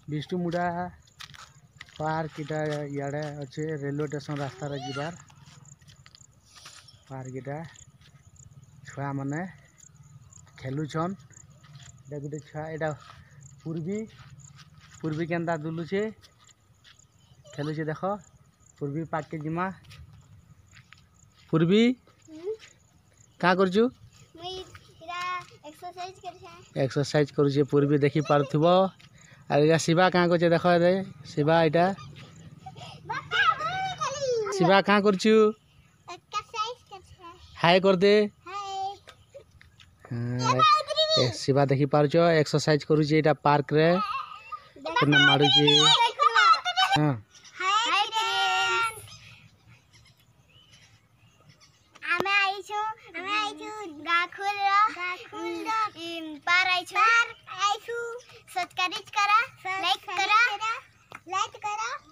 विष्णुमुड़ा park इटा इे अच्छे रेलवे स्टेशन रास्ता जीवार पार्क इटा छुआ मैंने खेलुछन गोटे छुआ यहाँ पूर्वी पूर्वी केन्दा दुलुचे खेलुचे देख पूर्वी पार्क के जिमा पूर्वी क्या करछु एक्सरसाइज करुचे पूर्वी देखी पार्थुब अरे शिवा क्या कर देख दे शिवा यहाँ शिवा क्या करछु हाय कर दे शिवा देखी पार्छ एक्सरसाइज करुचे यहाँ पार्क रे मारुचे हाँ सब्सक्राइब करा लाइक करा